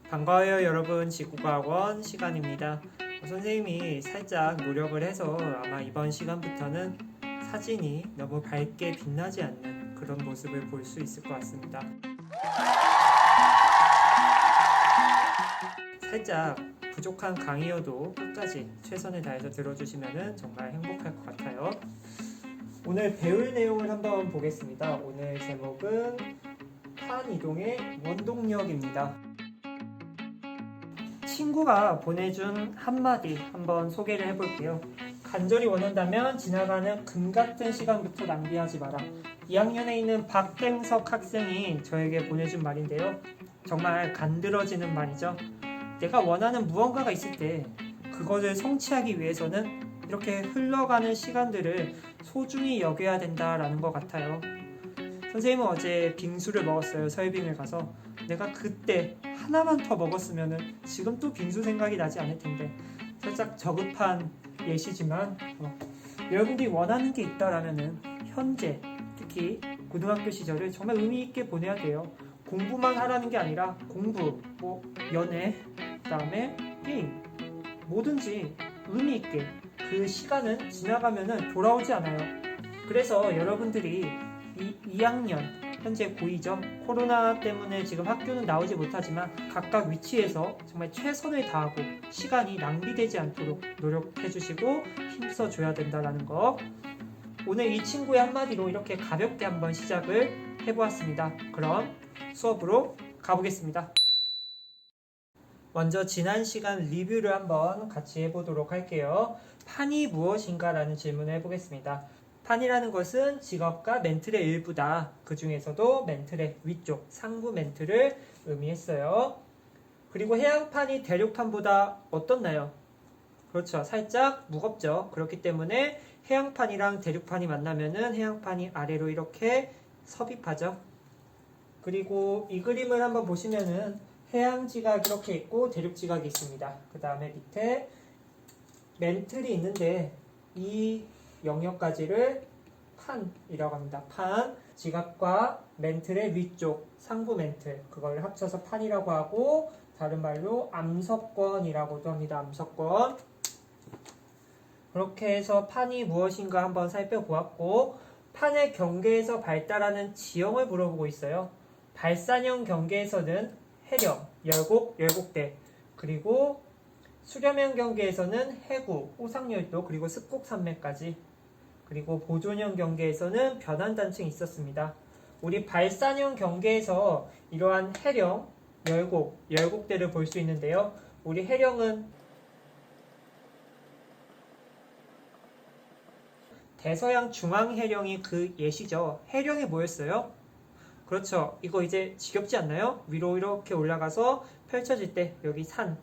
반가워요 여러분. 지구과학원 시간입니다. 선생님이 살짝 노력을 해서 아마 이번 시간부터는 사진이 너무 밝게 빛나지 않는 그런 모습을 볼 수 있을 것 같습니다. 살짝 부족한 강의여도 끝까지 최선을 다해서 들어주시면 정말 행복할 것 같아요. 오늘 배울 내용을 한번 보겠습니다. 오늘 제목은 판이동의 원동력입니다. 친구가 보내준 한마디 한번 소개를 해볼게요. 간절히 원한다면 지나가는 금 같은 시간부터 낭비하지 마라. 2학년에 있는 박행석 학생이 저에게 보내준 말인데요. 정말 간드러지는 말이죠. 내가 원하는 무언가가 있을 때 그것을 성취하기 위해서는 이렇게 흘러가는 시간들을 소중히 여겨야 된다라는 것 같아요. 선생님은 어제 빙수를 먹었어요. 서해빙을 가서. 내가 그때 하나만 더 먹었으면 지금 또 빙수 생각이 나지 않을 텐데. 살짝 저급한 예시지만 여러분들이 원하는 게 있다라면 현재 특히 고등학교 시절을 정말 의미 있게 보내야 돼요. 공부만 하라는 게 아니라 공부, 연애, 그다음에 게임, 뭐든지 의미 있게. 그 시간은 지나가면 돌아오지 않아요. 그래서 여러분들이 2학년 현재 고2죠. 코로나 때문에 지금 학교는 나오지 못하지만 각각 위치에서 정말 최선을 다하고 시간이 낭비되지 않도록 노력해 주시고 힘써 줘야 된다는 거. 오늘 이 친구의 한마디로 이렇게 가볍게 한번 시작을 해보았습니다. 그럼 수업으로 가보겠습니다. 먼저 지난 시간 리뷰를 한번 같이 해보도록 할게요. 판이 무엇인가 라는 질문을 해보겠습니다. 판이라는 것은 직업과 멘틀의 일부다. 그 중에서도 멘틀의 위쪽, 상부 멘틀을 의미했어요. 그리고 해양판이 대륙판보다 어떻나요? 그렇죠. 살짝 무겁죠. 그렇기 때문에 해양판이랑 대륙판이 만나면은 해양판이 아래로 이렇게 섭입하죠. 그리고 이 그림을 한번 보시면은 해양지각이 이렇게 있고 대륙지각이 있습니다. 그 다음에 밑에 멘틀이 있는데 이 영역까지를 판이라고 합니다. 판, 지갑과 멘틀의 위쪽, 상부 멘틀, 그걸 합쳐서 판이라고 하고 다른 말로 암석권이라고도 합니다. 암석권. 그렇게 해서 판이 무엇인가 한번 살펴보았고, 판의 경계에서 발달하는 지형을 물어보고 있어요. 발산형 경계에서는 해령, 열곡, 열곡대, 그리고 수렴형 경계에서는 해구, 호상열도, 그리고 습곡산맥까지, 그리고 보존형 경계에서는 변환단층이 있었습니다. 우리 발산형 경계에서 이러한 해령, 열곡, 열곡대를 볼 수 있는데요. 우리 해령은 대서양 중앙해령이 그 예시죠. 해령이 뭐였어요? 그렇죠. 이거 이제 지겹지 않나요? 위로 이렇게 올라가서 펼쳐질 때 여기 산,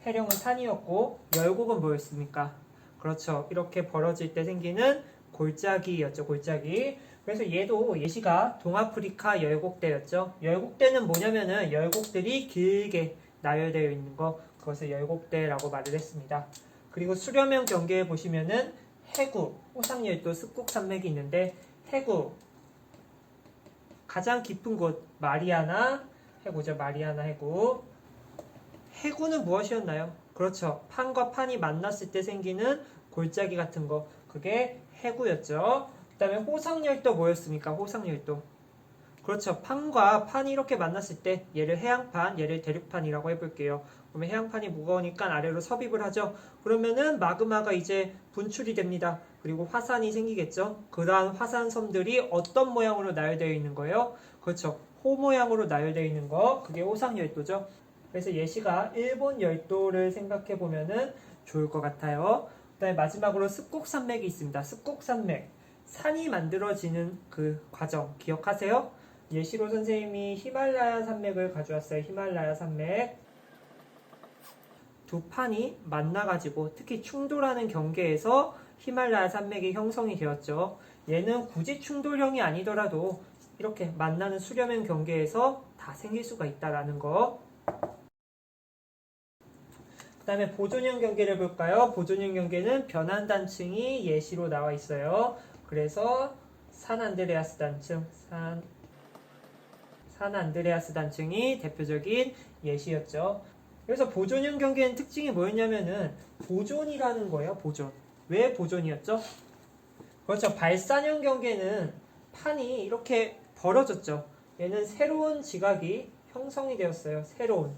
해령은 산이었고 열곡은 뭐였습니까? 그렇죠. 이렇게 벌어질 때 생기는 골짜기였죠. 골짜기. 그래서 얘도 예시가 동아프리카 열곡대였죠. 열곡대는 뭐냐면은 열곡들이 길게 나열되어 있는 거, 그것을 열곡대라고 말을 했습니다. 그리고 수렴형 경계에 보시면은 해구, 호상열도, 습곡산맥이 있는데 해구 가장 깊은 곳 마리아나 해구죠. 마리아나 해구. 해구는 무엇이었나요? 그렇죠. 판과 판이 만났을 때 생기는 골짜기 같은 거, 그게 해구였죠. 그 다음에 호상열도 뭐였습니까? 호상열도. 그렇죠. 판과 판이 이렇게 만났을 때 얘를 해양판, 얘를 대륙판이라고 해볼게요. 그러면 해양판이 무거우니까 아래로 섭입을 하죠. 그러면은 마그마가 이제 분출이 됩니다. 그리고 화산이 생기겠죠. 그러한 화산섬들이 어떤 모양으로 나열되어 있는 거예요? 그렇죠. 호 모양으로 나열되어 있는 거, 그게 호상열도죠. 그래서 예시가 일본 열도를 생각해 보면은 좋을 것 같아요. 그 다음에 마지막으로 습곡산맥이 있습니다. 습곡산맥. 산이 만들어지는 그 과정 기억하세요? 예시로 선생님이 히말라야 산맥을 가져왔어요. 히말라야 산맥. 두 판이 만나가지고 특히 충돌하는 경계에서 히말라야 산맥이 형성이 되었죠. 얘는 굳이 충돌형이 아니더라도 이렇게 만나는 수렴형 경계에서 다 생길 수가 있다라는 거. 그 다음에 보존형 경계를 볼까요? 보존형 경계는 변환단층이 예시로 나와 있어요. 그래서 산안드레아스 단층, 산안드레아스 단층이 대표적인 예시였죠. 그래서 보존형 경계의 특징이 뭐였냐면은 보존이라는 거예요. 보존. 왜 보존이었죠? 그렇죠. 발산형 경계는 판이 이렇게 벌어졌죠. 얘는 새로운 지각이 형성이 되었어요. 새로운.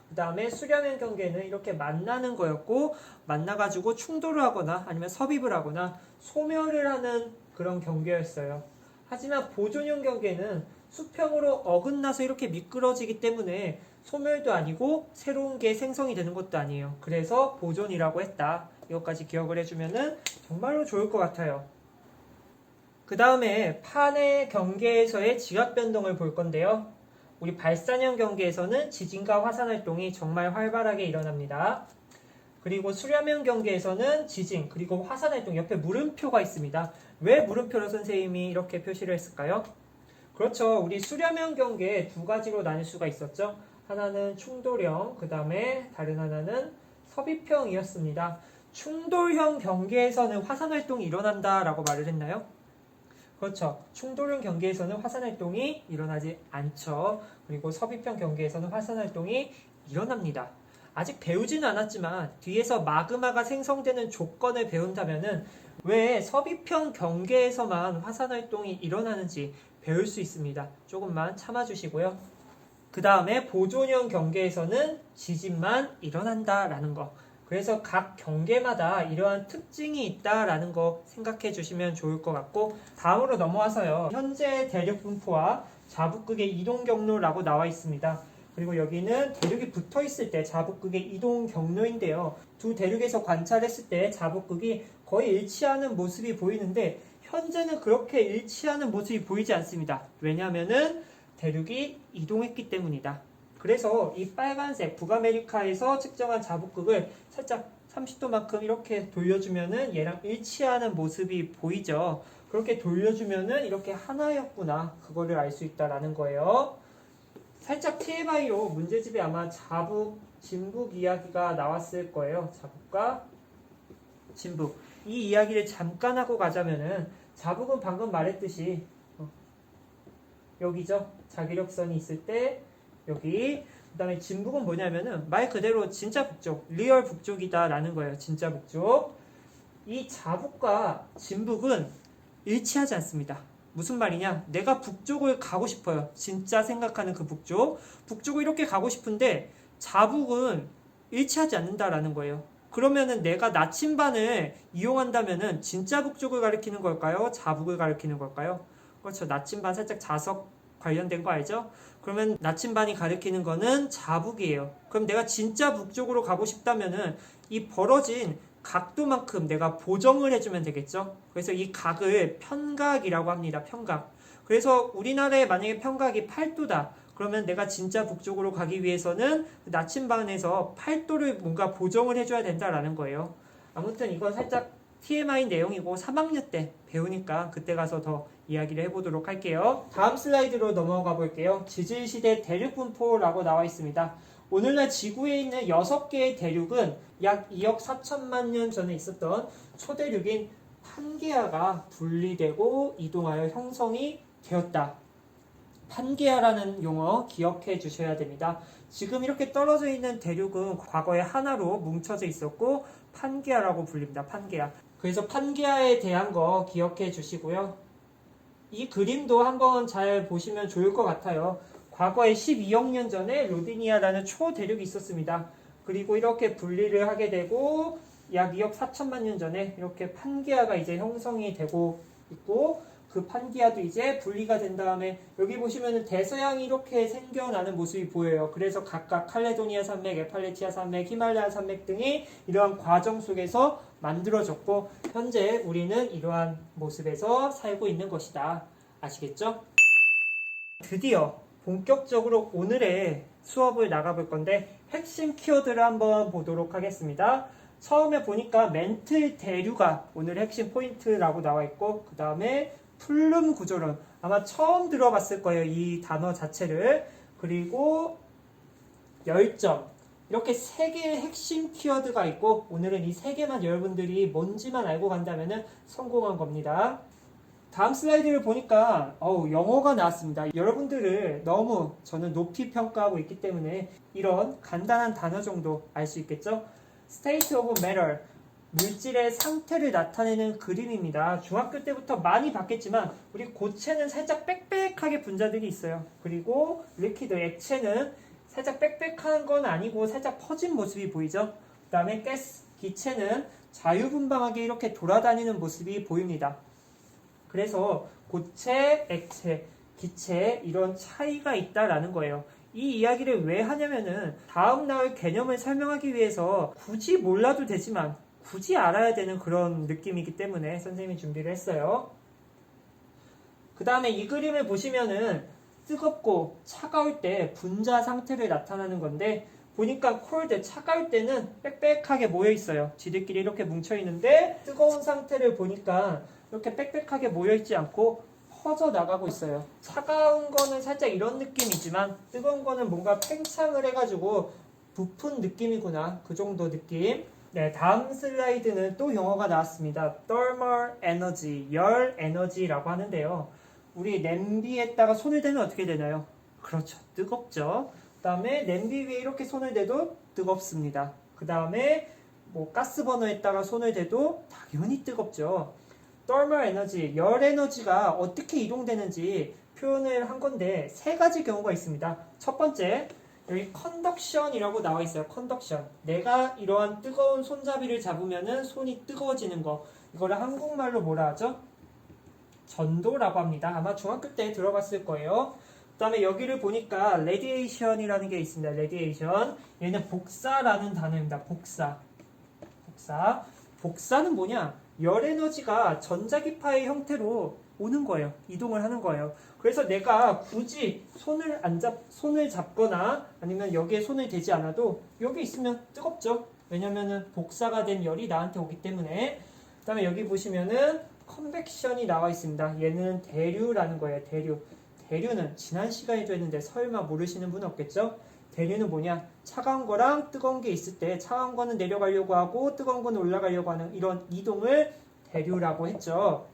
그 다음에 수렴형 경계는 이렇게 만나는 거였고, 만나가지고 충돌을 하거나 아니면 섭입을 하거나 소멸을 하는 그런 경계였어요. 하지만 보존형 경계는 수평으로 어긋나서 이렇게 미끄러지기 때문에 소멸도 아니고 새로운 게 생성이 되는 것도 아니에요. 그래서 보존이라고 했다. 이것까지 기억을 해주면은 정말로 좋을 것 같아요. 그 다음에 판의 경계에서의 지각 변동을 볼 건데요. 우리 발산형 경계에서는 지진과 화산 활동이 정말 활발하게 일어납니다. 그리고 수렴형 경계에서는 지진 그리고 화산 활동 옆에 물음표가 있습니다. 왜 물음표로 선생님이 이렇게 표시를 했을까요? 그렇죠. 우리 수렴형 경계 두 가지로 나눌 수가 있었죠. 하나는 충돌형, 그 다음에 다른 하나는 섭입형이었습니다. 충돌형 경계에서는 화산 활동이 일어난다라고 말을 했나요? 그렇죠. 충돌형 경계에서는 화산 활동이 일어나지 않죠. 그리고 섭입형 경계에서는 화산 활동이 일어납니다. 아직 배우지는 않았지만 뒤에서 마그마가 생성되는 조건을 배운다면은 왜 섭입형 경계에서만 화산 활동이 일어나는지 배울 수 있습니다. 조금만 참아주시고요. 그 다음에 보존형 경계에서는 지진만 일어난다라는 거. 그래서 각 경계마다 이러한 특징이 있다라는 거 생각해 주시면 좋을 것 같고, 다음으로 넘어와서요. 현재 대륙 분포와 자북극의 이동 경로라고 나와 있습니다. 그리고 여기는 대륙이 붙어 있을 때 자북극의 이동 경로인데요. 두 대륙에서 관찰했을 때 자북극이 거의 일치하는 모습이 보이는데 현재는 그렇게 일치하는 모습이 보이지 않습니다. 왜냐하면은 대륙이 이동했기 때문이다. 그래서 이 빨간색 북아메리카에서 측정한 자북극을 살짝 30도만큼 이렇게 돌려주면은 얘랑 일치하는 모습이 보이죠. 그렇게 돌려주면은 이렇게 하나였구나. 그거를 알 수 있다라는 거예요. 살짝 TMI로 문제집에 아마 자북, 진북 이야기가 나왔을 거예요. 자북과 진북. 이 이야기를 잠깐 하고 가자면은 자북은 방금 말했듯이 여기죠. 자기력선이 있을 때 여기. 그 다음에 진북은 뭐냐면은 말 그대로 진짜 북쪽, 리얼 북쪽이다 라는 거예요. 진짜 북쪽. 이 자북과 진북은 일치하지 않습니다. 무슨 말이냐? 내가 북쪽을 가고 싶어요. 진짜 생각하는 그 북쪽. 북쪽을 이렇게 가고 싶은데 자북은 일치하지 않는다라는 거예요. 그러면은 내가 나침반을 이용한다면은 진짜 북쪽을 가리키는 걸까요? 자북을 가리키는 걸까요? 그렇죠. 나침반 살짝 자석 관련된 거 알죠? 그러면 나침반이 가리키는 거는 자북이에요. 그럼 내가 진짜 북쪽으로 가고 싶다면은 이 벌어진 각도만큼 내가 보정을 해주면 되겠죠? 그래서 이 각을 편각이라고 합니다. 편각. 그래서 우리나라에 만약에 편각이 8도다. 그러면 내가 진짜 북쪽으로 가기 위해서는 나침반에서 8도를 뭔가 보정을 해줘야 된다라는 거예요. 아무튼 이건 살짝 TMI 내용이고 3학년 때 배우니까 그때 가서 더 이야기를 해보도록 할게요. 다음 슬라이드로 넘어가 볼게요. 지질시대 대륙분포라고 나와 있습니다. 오늘날 지구에 있는 6개의 대륙은 약 2억 4천만 년 전에 있었던 초대륙인 판게아가 분리되고 이동하여 형성이 되었다. 판게아라는 용어 기억해 주셔야 됩니다. 지금 이렇게 떨어져 있는 대륙은 과거에 하나로 뭉쳐져 있었고 판게아라고 불립니다. 판게아. 그래서 판게아에 대한 거 기억해 주시고요. 이 그림도 한번 잘 보시면 좋을 것 같아요. 과거에 12억 년 전에 로디니아라는 초대륙이 있었습니다. 그리고 이렇게 분리를 하게 되고 약 2억 4천만 년 전에 이렇게 판게아가 이제 형성이 되고 있고, 그 판게아도 이제 분리가 된 다음에 여기 보시면 대서양이 이렇게 생겨나는 모습이 보여요. 그래서 각각 칼레도니아 산맥, 에팔레티아 산맥, 히말라야 산맥 등이 이러한 과정 속에서 만들어졌고 현재 우리는 이러한 모습에서 살고 있는 것이다. 아시겠죠? 드디어 본격적으로 오늘의 수업을 나가볼 건데 핵심 키워드를 한번 보도록 하겠습니다. 처음에 보니까 멘틀 대류가 오늘 핵심 포인트라고 나와 있고, 그 다음에 플룸 구조론, 아마 처음 들어봤을 거예요, 이 단어 자체를. 그리고 열점, 이렇게 3개의 핵심 키워드가 있고 오늘은 이 3개만 여러분들이 뭔지만 알고 간다면 성공한 겁니다. 다음 슬라이드를 보니까 영어가 나왔습니다. 여러분들을 너무 저는 높이 평가하고 있기 때문에 이런 간단한 단어 정도 알 수 있겠죠? State of Matter, 물질의 상태를 나타내는 그림입니다. 중학교 때부터 많이 봤겠지만 우리 고체는 살짝 빽빽하게 분자들이 있어요. 그리고 리퀴드, 액체는 살짝 빽빽한 건 아니고 살짝 퍼진 모습이 보이죠? 그 다음에 가스, 기체는 자유분방하게 이렇게 돌아다니는 모습이 보입니다. 그래서 고체, 액체, 기체 이런 차이가 있다라는 거예요. 이 이야기를 왜 하냐면은 다음 나올 개념을 설명하기 위해서 굳이 몰라도 되지만 굳이 알아야 되는 그런 느낌이기 때문에 선생님이 준비를 했어요. 그 다음에 이 그림을 보시면은 뜨겁고 차가울 때 분자 상태를 나타나는 건데 보니까 콜드, 차가울 때는 빽빽하게 모여 있어요. 지들끼리 이렇게 뭉쳐 있는데 뜨거운 상태를 보니까 이렇게 빽빽하게 모여 있지 않고 퍼져 나가고 있어요. 차가운 거는 살짝 이런 느낌이지만 뜨거운 거는 뭔가 팽창을 해가지고 부푼 느낌이구나. 그 정도 느낌. 네, 다음 슬라이드는 또 영어가 나왔습니다. Thermal Energy, 열 에너지라고 하는데요. 우리 냄비에다가 손을 대면 어떻게 되나요? 그렇죠. 뜨겁죠. 그 다음에 냄비 위에 이렇게 손을 대도 뜨겁습니다. 그 다음에 뭐 가스버너에다가 손을 대도 당연히 뜨겁죠. Thermal Energy, 열 에너지가 어떻게 이동되는지 표현을 한 건데 세 가지 경우가 있습니다. 첫 번째, 여기 컨덕션이라고 나와 있어요. 컨덕션. 내가 이러한 뜨거운 손잡이를 잡으면은 손이 뜨거워지는 거. 이거를 한국말로 뭐라 하죠? 전도라고 합니다. 아마 중학교 때 들어봤을 거예요. 그 다음에 여기를 보니까 radiation이라는 게 있습니다. radiation. 얘는 복사라는 단어입니다. 복사. 복사는 뭐냐? 열 에너지가 전자기파의 형태로 오는 거예요. 이동을 하는 거예요. 그래서 내가 굳이 손을 잡거나 아니면 여기에 손을 대지 않아도 여기 있으면 뜨겁죠. 왜냐면은 복사가 된 열이 나한테 오기 때문에. 그 다음에 여기 보시면은 컨벡션이 나와 있습니다. 얘는 대류라는 거예요. 대류는 지난 시간에도 했는데 설마 모르시는 분 없겠죠? 대류는 뭐냐? 차가운 거랑 뜨거운 게 있을 때 차가운 거는 내려가려고 하고 뜨거운 거는 올라가려고 하는 이런 이동을 대류라고 했죠.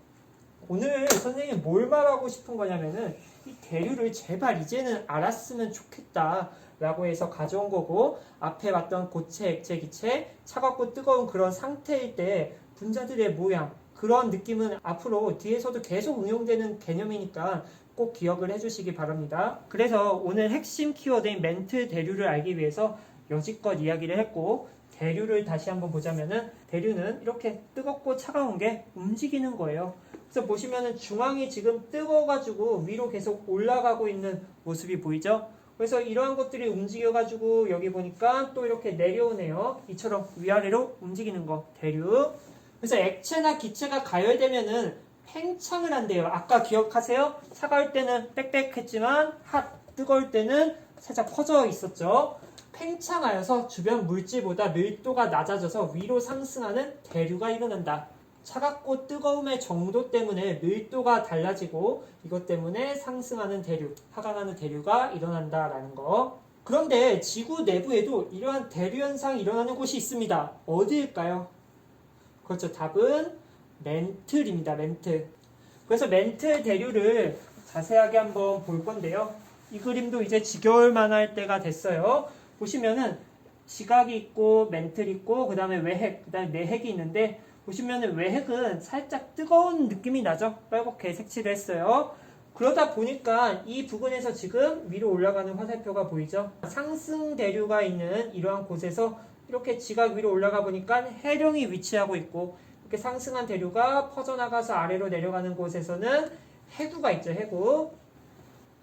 오늘 선생님이 뭘 말하고 싶은 거냐면은 이 대류를 제발 이제는 알았으면 좋겠다 라고 해서 가져온 거고, 앞에 봤던 고체, 액체, 기체, 차갑고 뜨거운 그런 상태일 때 분자들의 모양, 그런 느낌은 앞으로 뒤에서도 계속 응용되는 개념이니까 꼭 기억을 해주시기 바랍니다. 그래서 오늘 핵심 키워드인 멘트 대류를 알기 위해서 여지껏 이야기를 했고, 대류를 다시 한번 보자면은 대류는 이렇게 뜨겁고 차가운 게 움직이는 거예요. 그래서 보시면은 중앙이 지금 뜨거워가지고 위로 계속 올라가고 있는 모습이 보이죠? 그래서 이러한 것들이 움직여가지고 여기 보니까 또 이렇게 내려오네요. 이처럼 위아래로 움직이는 거, 대류. 그래서 액체나 기체가 가열되면은 팽창을 한대요. 아까 기억하세요? 차가울 때는 빽빽했지만 뜨거울 때는 살짝 퍼져 있었죠. 팽창하여서 주변 물질보다 밀도가 낮아져서 위로 상승하는 대류가 일어난다. 차갑고 뜨거움의 정도 때문에 밀도가 달라지고 이것 때문에 상승하는 대류, 화가 나는 대류가 일어난다라는 거. 그런데 지구 내부에도 이러한 대류 현상이 일어나는 곳이 있습니다. 어디일까요? 그렇죠. 답은 멘틀입니다. 멘틀. 그래서 멘틀 대류를 자세하게 한번 볼 건데요. 이 그림도 이제 지겨울 만할 때가 됐어요. 보시면은 지각이 있고 멘틀이 있고 그 다음에 외핵, 그 다음에 내핵이 있는데 보시면은 외핵은 살짝 뜨거운 느낌이 나죠. 빨갛게 색칠을 했어요. 그러다 보니까 이 부분에서 지금 위로 올라가는 화살표가 보이죠. 상승 대류가 있는 이러한 곳에서 이렇게 지각 위로 올라가 보니까 해령이 위치하고 있고, 이렇게 상승한 대류가 퍼져나가서 아래로 내려가는 곳에서는 해구가 있죠. 해구.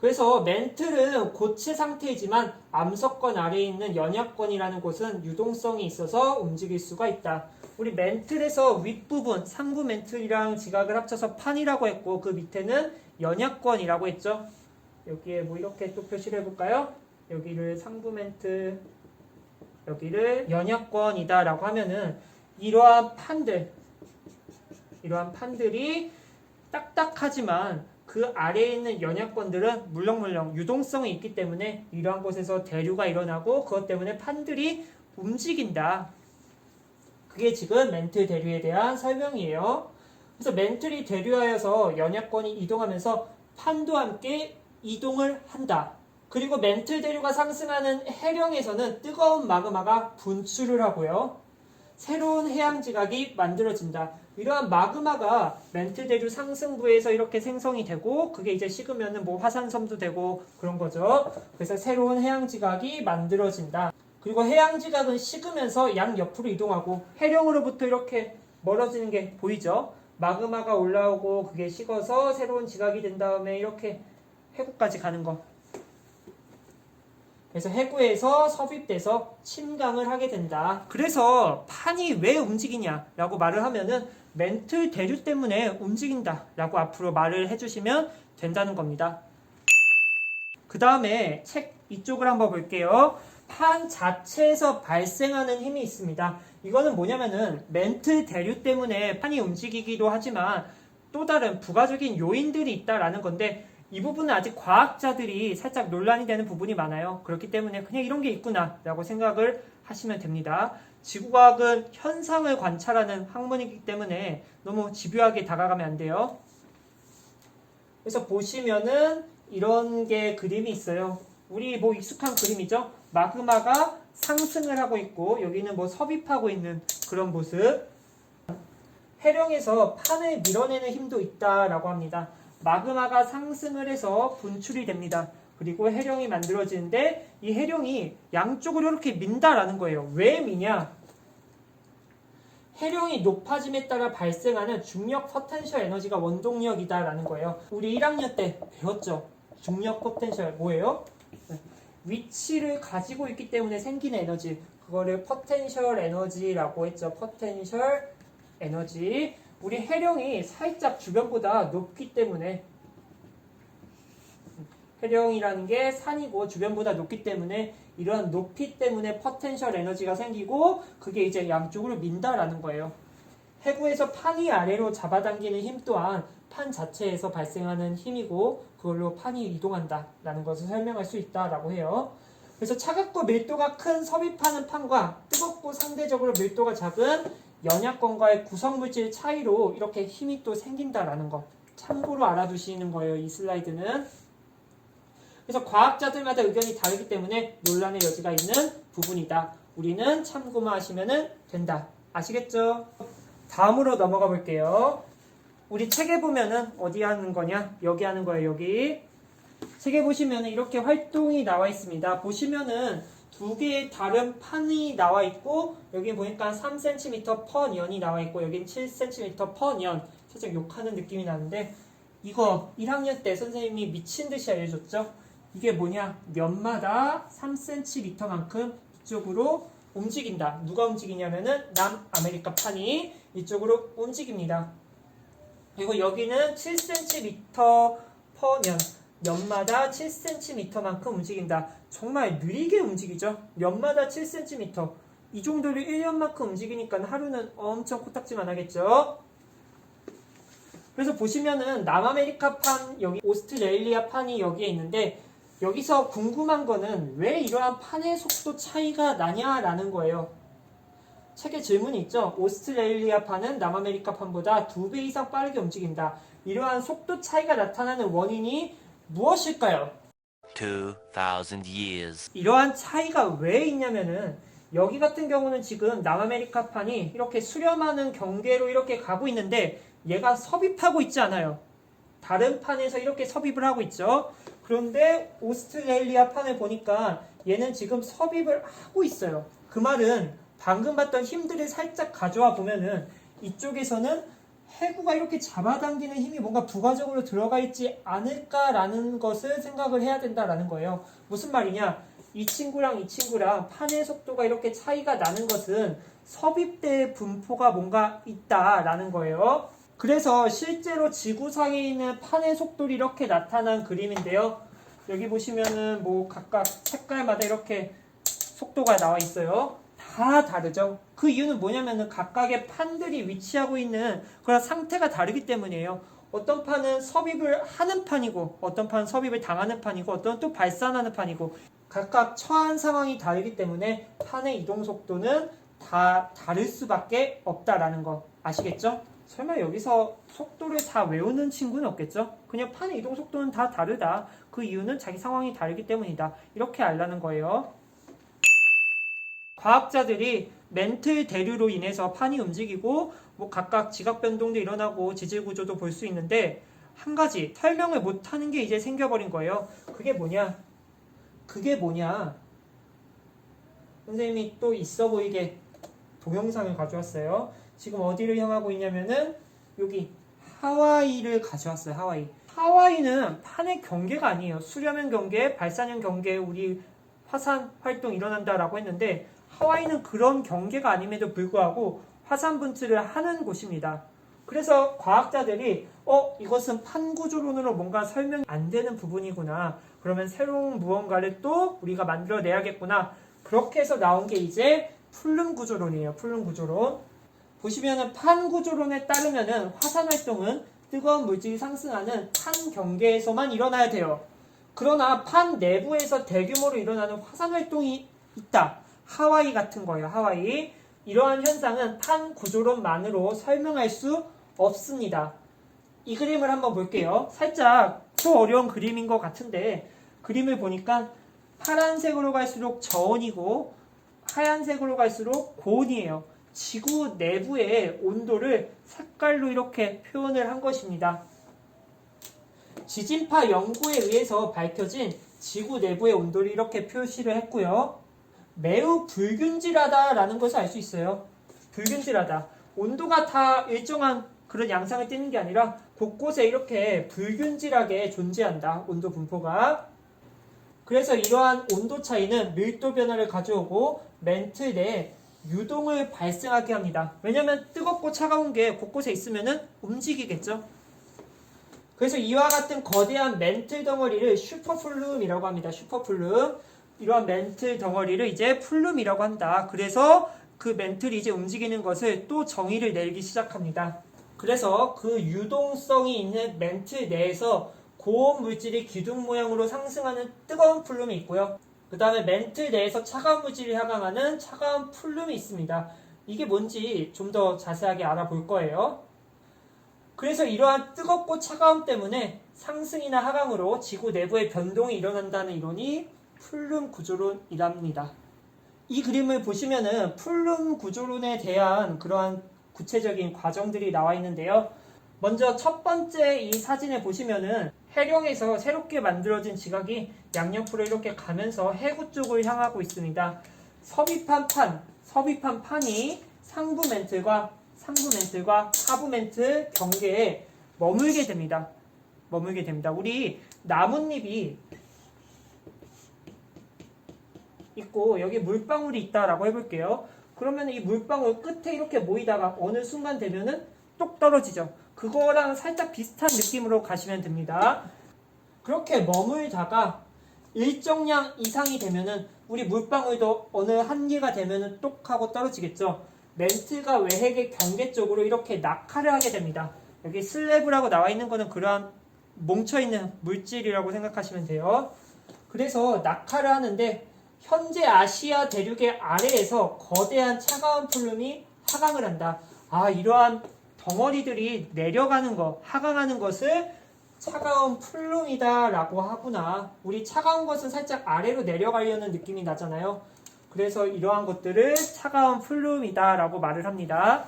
그래서 멘틀은 고체 상태이지만 암석권 아래에 있는 연약권이라는 곳은 유동성이 있어서 움직일 수가 있다. 우리 멘틀에서 윗부분 상부 멘틀이랑 지각을 합쳐서 판이라고 했고, 그 밑에는 연약권이라고 했죠. 여기에 뭐 이렇게 또 표시를 해볼까요? 여기를 상부 멘틀, 여기를 연약권이다 라고 하면은 이러한 판들이 딱딱하지만 그 아래에 있는 연약권들은 물렁물렁 유동성이 있기 때문에 이러한 곳에서 대류가 일어나고 그것 때문에 판들이 움직인다. 그게 지금 멘틀 대류에 대한 설명이에요. 그래서 멘틀이 대류하여서 연약권이 이동하면서 판도 함께 이동을 한다. 그리고 멘틀 대류가 상승하는 해령에서는 뜨거운 마그마가 분출을 하고요. 새로운 해양 지각이 만들어진다. 이러한 마그마가 멘틀 대류 상승부에서 이렇게 생성이 되고 그게 이제 식으면은 뭐 화산섬도 되고 그런 거죠. 그래서 새로운 해양 지각이 만들어진다. 그리고 해양 지각은 식으면서 양 옆으로 이동하고 해령으로부터 이렇게 멀어지는 게 보이죠? 마그마가 올라오고 그게 식어서 새로운 지각이 된 다음에 이렇게 해구까지 가는 거. 그래서 해구에서 섭입돼서 침강을 하게 된다. 그래서 판이 왜 움직이냐라고 말을 하면은 멘틀 대류 때문에 움직인다라고 앞으로 말을 해주시면 된다는 겁니다. 그 다음에 책 이쪽을 한번 볼게요. 판 자체에서 발생하는 힘이 있습니다. 이거는 뭐냐면은 멘틀 대류 때문에 판이 움직이기도 하지만 또 다른 부가적인 요인들이 있다라는 건데 이 부분은 아직 과학자들이 살짝 논란이 되는 부분이 많아요. 그렇기 때문에 그냥 이런 게 있구나 라고 생각을 하시면 됩니다. 지구과학은 현상을 관찰하는 학문이기 때문에 너무 집요하게 다가가면 안 돼요. 그래서 보시면은 이런 게 그림이 있어요. 우리 뭐 익숙한 그림이죠. 마그마가 상승을 하고 있고 여기는 뭐 섭입하고 있는 그런 모습. 해령에서 판을 밀어내는 힘도 있다라고 합니다. 마그마가 상승을 해서 분출이 됩니다. 그리고 해령이 만들어지는데 이 해령이 양쪽으로 이렇게 민다라는 거예요. 왜 미냐? 해령이 높아짐에 따라 발생하는 중력 포텐셜 에너지가 원동력이다라는 거예요. 우리 1학년 때 배웠죠? 중력 포텐셜 뭐예요? 위치를 가지고 있기 때문에 생기는 에너지. 그거를 포텐셜 에너지라고 했죠. 포텐셜 에너지. 우리 해령이 살짝 주변보다 높기 때문에 해령이라는 게 산이고 주변보다 높기 때문에 이런 높이 때문에 포텐셜 에너지가 생기고 그게 이제 양쪽으로 민다라는 거예요. 해구에서 판이 아래로 잡아당기는 힘 또한 판 자체에서 발생하는 힘이고 그걸로 판이 이동한다라는 것을 설명할 수 있다라고 해요. 그래서 차갑고 밀도가 큰 섭입하는 판과 뜨겁고 상대적으로 밀도가 작은 연약권과의 구성물질 차이로 이렇게 힘이 또 생긴다라는 거 참고로 알아두시는 거예요. 이 슬라이드는. 그래서 과학자들마다 의견이 다르기 때문에 논란의 여지가 있는 부분이다. 우리는 참고만 하시면 된다. 아시겠죠? 다음으로 넘어가 볼게요. 우리 책에 보면은 어디 하는 거냐? 여기 하는 거예요. 여기. 책에 보시면은 이렇게 활동이 나와 있습니다. 보시면은 두 개의 다른 판이 나와 있고 여기 보니까 3cm per 년이 나와 있고 여긴 7cm per 년. 살짝 욕하는 느낌이 나는데 이거 1학년 때 선생님이 미친 듯이 알려줬죠? 이게 뭐냐? 년마다 3cm만큼 이쪽으로 움직인다. 누가 움직이냐면은 남아메리카 판이 이쪽으로 움직입니다. 그리고 여기는 7cm per 년. 년마다 7cm만큼 움직인다. 정말 느리게 움직이죠. 년마다 7cm. 이 정도를 1년만큼 움직이니까 하루는 엄청 코딱지만 하겠죠. 그래서 보시면은 남아메리카 판, 여기 오스트레일리아 판이 여기에 있는데 여기서 궁금한 거는 왜 이러한 판의 속도 차이가 나냐라는 거예요. 책에 질문이 있죠. 오스트레일리아 판은 남아메리카 판보다 2배 이상 빠르게 움직인다. 이러한 속도 차이가 나타나는 원인이 무엇일까요? 2000 years. 이러한 차이가 왜 있냐면은 여기 같은 경우는 지금 남아메리카 판이 이렇게 수렴하는 경계로 이렇게 가고 있는데 얘가 섭입하고 있지 않아요. 다른 판에서 이렇게 섭입을 하고 있죠. 그런데 오스트레일리아 판을 보니까 얘는 지금 섭입을 하고 있어요. 그 말은 방금 봤던 힘들을 살짝 가져와 보면은 이쪽에서는 해구가 이렇게 잡아당기는 힘이 뭔가 부가적으로 들어가 있지 않을까라는 것을 생각을 해야 된다라는 거예요. 무슨 말이냐? 이 친구랑 이 친구랑 판의 속도가 이렇게 차이가 나는 것은 섭입대의 분포가 뭔가 있다라는 거예요. 그래서 실제로 지구상에 있는 판의 속도를 이렇게 나타난 그림인데요. 여기 보시면은 뭐 각각 색깔마다 이렇게 속도가 나와 있어요. 다 다르죠. 그 이유는 뭐냐면은 각각의 판들이 위치하고 있는 그런 상태가 다르기 때문이에요. 어떤 판은 섭입을 하는 판이고 어떤 판은 섭입을 당하는 판이고 어떤 또 발산하는 판이고 각각 처한 상황이 다르기 때문에 판의 이동 속도는 다 다를 수밖에 없다라는 거 아시겠죠? 설마 여기서 속도를 다 외우는 친구는 없겠죠? 그냥 판의 이동 속도는 다 다르다. 그 이유는 자기 상황이 다르기 때문이다. 이렇게 알라는 거예요. 과학자들이 멘틀 대류로 인해서 판이 움직이고 뭐 각각 지각 변동도 일어나고 지질 구조도 볼 수 있는데 한 가지 설명을 못하는 게 이제 생겨버린 거예요. 그게 뭐냐? 선생님이 또 있어 보이게 동영상을 가져왔어요. 지금 어디를 향하고 있냐면은 여기 하와이를 가져왔어요. 하와이는 판의 경계가 아니에요. 수렴형 경계, 발산형 경계, 우리 화산 활동 일어난다라고 했는데 하와이는 그런 경계가 아님에도 불구하고 화산 분출을 하는 곳입니다. 그래서 과학자들이 이것은 판 구조론으로 뭔가 설명이 안 되는 부분이구나. 그러면 새로운 무언가를 또 우리가 만들어내야겠구나. 그렇게 해서 나온 게 이제 플룸 구조론이에요. 플룸 구조론. 보시면은 판 구조론에 따르면은 화산 활동은 뜨거운 물질이 상승하는 판 경계에서만 일어나야 돼요. 그러나 판 내부에서 대규모로 일어나는 화산 활동이 있다. 하와이 같은 거예요. 하와이. 이러한 현상은 판 구조론만으로 설명할 수 없습니다. 이 그림을 한번 볼게요. 살짝 또 어려운 그림인 것 같은데 그림을 보니까 파란색으로 갈수록 저온이고 하얀색으로 갈수록 고온이에요. 지구 내부의 온도를 색깔로 이렇게 표현을 한 것입니다. 지진파 연구에 의해서 밝혀진 지구 내부의 온도를 이렇게 표시를 했고요. 매우 불균질하다라는 것을 알 수 있어요. 불균질하다. 온도가 다 일정한 그런 양상을 띠는 게 아니라 곳곳에 이렇게 불균질하게 존재한다. 온도 분포가. 그래서 이러한 온도 차이는 밀도 변화를 가져오고 멘틀 내에 유동을 발생하게 합니다. 왜냐하면 뜨겁고 차가운 게 곳곳에 있으면 움직이겠죠. 그래서 이와 같은 거대한 멘틀 덩어리를 슈퍼플룸이라고 합니다. 슈퍼플룸. 이러한 멘틀 덩어리를 이제 플룸이라고 한다. 그래서 그 멘틀이 이제 움직이는 것을 또 정의를 내리기 시작합니다. 그래서 그 유동성이 있는 멘틀 내에서 고온 물질이 기둥 모양으로 상승하는 뜨거운 플룸이 있고요. 그 다음에 멘틀 내에서 차가운 물질이 하강하는 차가운 플룸이 있습니다. 이게 뭔지 좀 더 자세하게 알아볼 거예요. 그래서 이러한 뜨겁고 차가움 때문에 상승이나 하강으로 지구 내부의 변동이 일어난다는 이론이 플룸 구조론이랍니다. 이 그림을 보시면은 플룸 구조론에 대한 그러한 구체적인 과정들이 나와 있는데요. 먼저 첫 번째 이 사진에 보시면은 해령에서 새롭게 만들어진 지각이 양옆으로 이렇게 가면서 해구 쪽을 향하고 있습니다. 섭입한 판이 상부 멘틀과 하부 멘틀 경계에 머물게 됩니다. 우리 나뭇잎이 있고 여기 물방울이 있다라고 해볼게요. 그러면 이 물방울 끝에 이렇게 모이다가 어느 순간 되면은 똑 떨어지죠. 그거랑 살짝 비슷한 느낌으로 가시면 됩니다. 그렇게 머물다가 일정량 이상이 되면은 우리 물방울도 어느 한계가 되면은 똑 하고 떨어지겠죠. 멘틀과 외핵의 경계 쪽으로 이렇게 낙하를 하게 됩니다. 여기 슬래브라고 나와 있는 거는 그러한 뭉쳐있는 물질이라고 생각하시면 돼요. 그래서 낙하를 하는데 현재 아시아 대륙의 아래에서 거대한 차가운 플룸이 하강을 한다. 이러한 덩어리들이 내려가는 거, 하강하는 것을 차가운 플룸이다 라고 하구나. 우리 차가운 것은 살짝 아래로 내려가려는 느낌이 나잖아요. 그래서 이러한 것들을 차가운 플룸이다 라고 말을 합니다.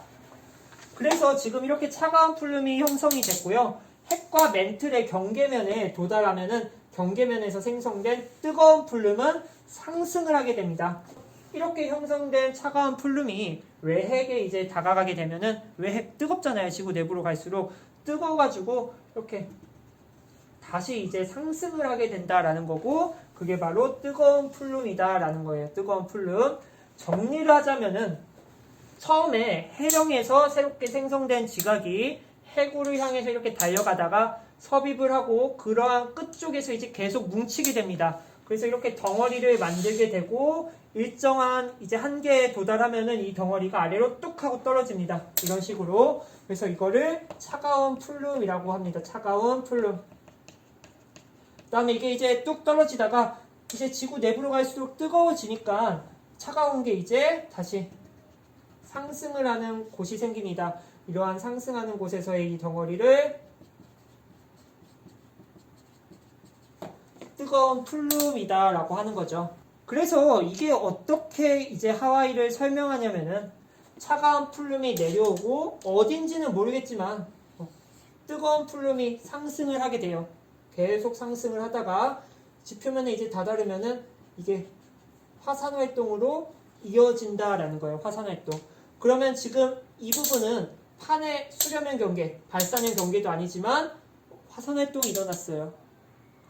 그래서 지금 이렇게 차가운 플룸이 형성이 됐고요. 핵과 멘틀의 경계면에 도달하면은 경계면에서 생성된 뜨거운 플룸은 상승을 하게 됩니다. 이렇게 형성된 차가운 플룸이 외핵에 이제 다가가게 되면은 외핵 뜨겁잖아요. 지구 내부로 갈수록 뜨거워가지고 이렇게 다시 이제 상승을 하게 된다라는 거고 그게 바로 뜨거운 플룸이다라는 거예요. 뜨거운 플룸. 정리를 하자면은 처음에 해령에서 새롭게 생성된 지각이 해구를 향해서 이렇게 달려가다가 섭입을 하고 그러한 끝쪽에서 이제 계속 뭉치게 됩니다. 그래서 이렇게 덩어리를 만들게 되고 일정한 이제 한계에 도달하면은 이 덩어리가 아래로 뚝 하고 떨어집니다. 이런 식으로. 그래서 이거를 차가운 플룸이라고 합니다. 차가운 플룸. 그 다음에 이게 이제 뚝 떨어지다가 이제 지구 내부로 갈수록 뜨거워지니까 차가운 게 이제 다시 상승을 하는 곳이 생깁니다. 이러한 상승하는 곳에서의 이 덩어리를 뜨거운 플룸이다 라고 하는 거죠. 그래서 이게 어떻게 이제 하와이를 설명하냐면은 차가운 플룸이 내려오고 어딘지는 모르겠지만 뜨거운 플룸이 상승을 하게 돼요. 계속 상승을 하다가 지표면에 이제 다다르면은 이게 화산 활동으로 이어진다라는 거예요. 화산 활동. 그러면 지금 이 부분은 판의 수려면 경계, 발산형 경계도 아니지만 화산 활동이 일어났어요.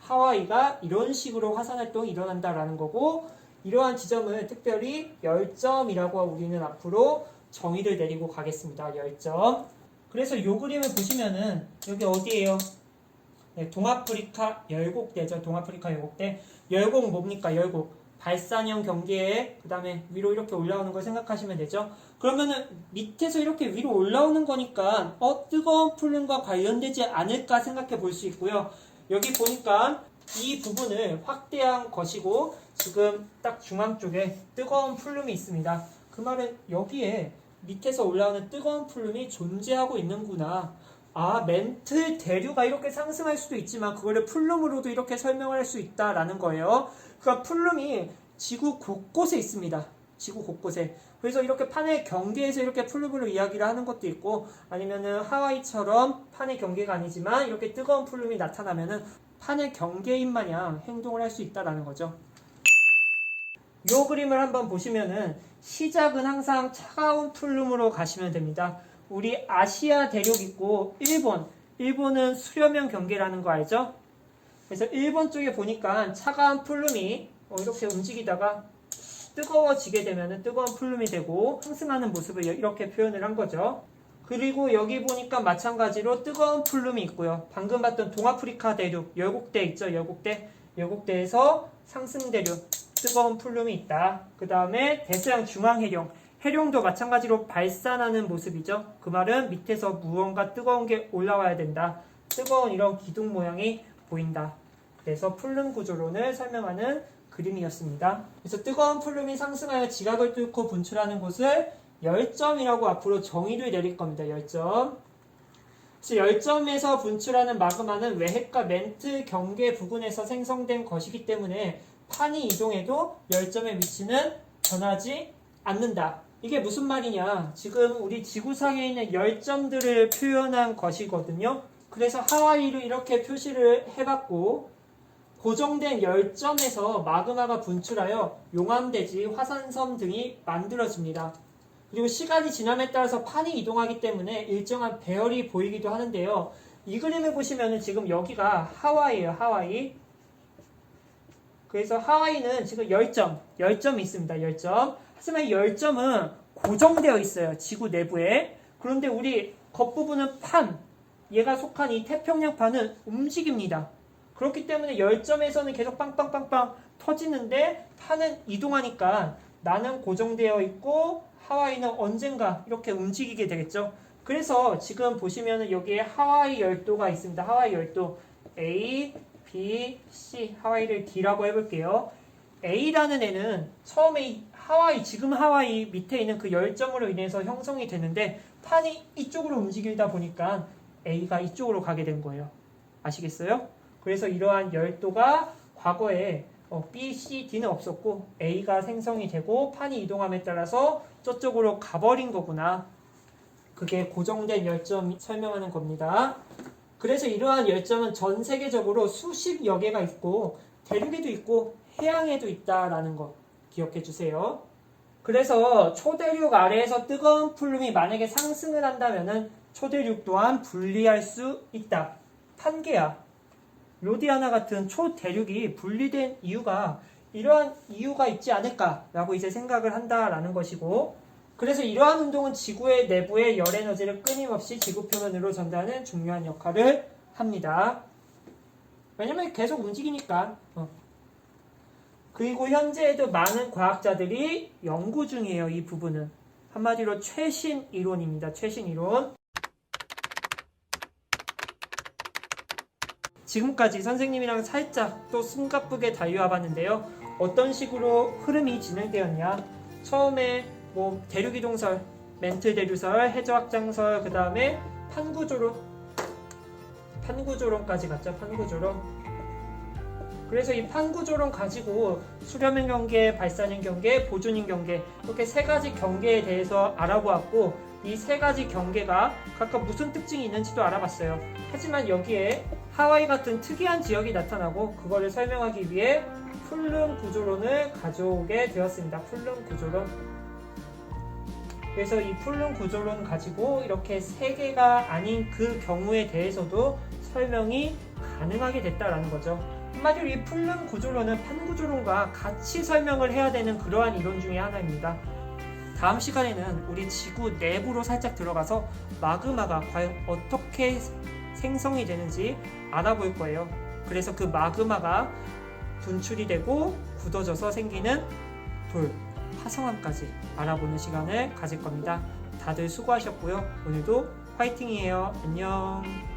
하와이가 이런 식으로 화산 활동이 일어난다라는 거고, 이러한 지점을 특별히 열점이라고 우리는 앞으로 정의를 내리고 가겠습니다. 열점. 그래서 이 그림을 보시면은 여기 어디예요? 네, 동아프리카 열곡대죠. 동아프리카 열곡대. 열곡 뭡니까? 열곡. 발산형 경계에 그 다음에 위로 이렇게 올라오는 걸 생각하시면 되죠. 그러면은 밑에서 이렇게 위로 올라오는 거니까 뜨거운 플룸과 관련되지 않을까 생각해 볼 수 있고요. 여기 보니까 이 부분을 확대한 것이고 지금 딱 중앙 쪽에 뜨거운 플룸이 있습니다. 그 말은 여기에 밑에서 올라오는 뜨거운 플룸이 존재하고 있는구나. 멘틀 대류가 이렇게 상승할 수도 있지만 그거를 플룸으로도 이렇게 설명할 수 있다라는 거예요. 그러니까 플룸이 지구 곳곳에 있습니다. 지구 곳곳에. 그래서 이렇게 판의 경계에서 이렇게 플룸으로 이야기를 하는 것도 있고, 아니면은 하와이처럼 판의 경계가 아니지만 이렇게 뜨거운 플룸이 나타나면은 판의 경계인 마냥 행동을 할 수 있다라는 거죠. 이 그림을 한번 보시면은 시작은 항상 차가운 플룸으로 가시면 됩니다. 우리 아시아 대륙 있고 일본은 수려면 경계라는 거 알죠? 그래서 일본 쪽에 보니까 차가운 플룸이 이렇게 움직이다가 뜨거워지게 되면 뜨거운 플룸이 되고 상승하는 모습을 이렇게 표현을 한 거죠. 그리고 여기 보니까 마찬가지로 뜨거운 플룸이 있고요. 방금 봤던 동아프리카 대륙 열곡대 있죠? 열곡대에서 상승 대륙 뜨거운 플룸이 있다. 그 다음에 대서양 중앙해령 해룡도 마찬가지로 발산하는 모습이죠. 그 말은 밑에서 무언가 뜨거운 게 올라와야 된다. 뜨거운 이런 기둥 모양이 보인다. 그래서 플룸 구조론을 설명하는 그림이었습니다. 그래서 뜨거운 플룸이 상승하여 지각을 뚫고 분출하는 곳을 열점이라고 앞으로 정의를 내릴 겁니다. 열점. 그래서 열점에서 분출하는 마그마는 외핵과 멘틀 경계 부근에서 생성된 것이기 때문에 판이 이동해도 열점의 위치는 변하지 않는다. 이게 무슨 말이냐? 지금 우리 지구상에 있는 열점들을 표현한 것이거든요. 그래서 하와이를 이렇게 표시를 해봤고, 고정된 열점에서 마그마가 분출하여 용암대지, 화산섬 등이 만들어집니다. 그리고 시간이 지남에 따라서 판이 이동하기 때문에 일정한 배열이 보이기도 하는데요. 이 그림을 보시면 지금 여기가 하와이예요. 하와이. 그래서 하와이는 지금 열점이 있습니다. 열점. 하지만 이 열점은 고정되어 있어요. 지구 내부에. 그런데 우리 겉부분은 판, 얘가 속한 이 태평양판은 움직입니다. 그렇기 때문에 열점에서는 계속 빵빵빵빵 터지는데 판은 이동하니까 나는 고정되어 있고 하와이는 언젠가 이렇게 움직이게 되겠죠. 그래서 지금 보시면 여기에 하와이 열도가 있습니다. 하와이 열도 A, B, C, 하와이를 D라고 해볼게요. A라는 애는 처음에 지금 하와이 밑에 있는 그 열점으로 인해서 형성이 되는데 판이 이쪽으로 움직이다 보니까 A가 이쪽으로 가게 된 거예요. 아시겠어요? 그래서 이러한 열도가 과거에 B, C, D는 없었고 A가 생성이 되고 판이 이동함에 따라서 저쪽으로 가버린 거구나. 그게 고정된 열점 설명하는 겁니다. 그래서 이러한 열점은 전 세계적으로 수십여 개가 있고 대륙에도 있고 해양에도 있다라는 거 기억해 주세요. 그래서 초대륙 아래에서 뜨거운 플룸이 만약에 상승을 한다면은 초대륙 또한 분리할 수 있다. 판게아, 로디아나 같은 초대륙이 분리된 이유가 이러한 이유가 있지 않을까라고 이제 생각을 한다라는 것이고, 그래서 이러한 운동은 지구의 내부의 열 에너지를 끊임없이 지구 표면으로 전달하는 중요한 역할을 합니다. 왜냐면 계속 움직이니까. 그리고 현재에도 많은 과학자들이 연구 중이에요. 이 부분은 한마디로 최신 이론입니다. 최신 이론. 지금까지 선생님이랑 살짝 또 숨가쁘게 달려와 봤는데요. 어떤 식으로 흐름이 진행되었냐. 처음에 대륙이동설 멘트 대류설, 해저 확장설, 그 다음에 판구조론까지 갔죠. 판구조론. 그래서 이 판구조론 가지고 수렴인 경계, 발산인 경계, 보존인 경계 이렇게 세 가지 경계에 대해서 알아보았고 이 세 가지 경계가 각각 무슨 특징이 있는지도 알아봤어요. 하지만 여기에 하와이 같은 특이한 지역이 나타나고 그거를 설명하기 위해 풀룸 구조론을 가져오게 되었습니다. 풀룸 구조론. 그래서 이 풀룸 구조론 가지고 이렇게 세 개가 아닌 그 경우에 대해서도 설명이 가능하게 됐다라는 거죠. 한마디로 이 풀룸 구조론은 판구조론과 같이 설명을 해야 되는 그러한 이론 중에 하나입니다. 다음 시간에는 우리 지구 내부로 살짝 들어가서 마그마가 과연 어떻게 생성이 되는지 알아볼 거예요. 그래서 그 마그마가 분출이 되고 굳어져서 생기는 돌, 화성암까지 알아보는 시간을 가질 겁니다. 다들 수고하셨고요. 오늘도 화이팅이에요. 안녕.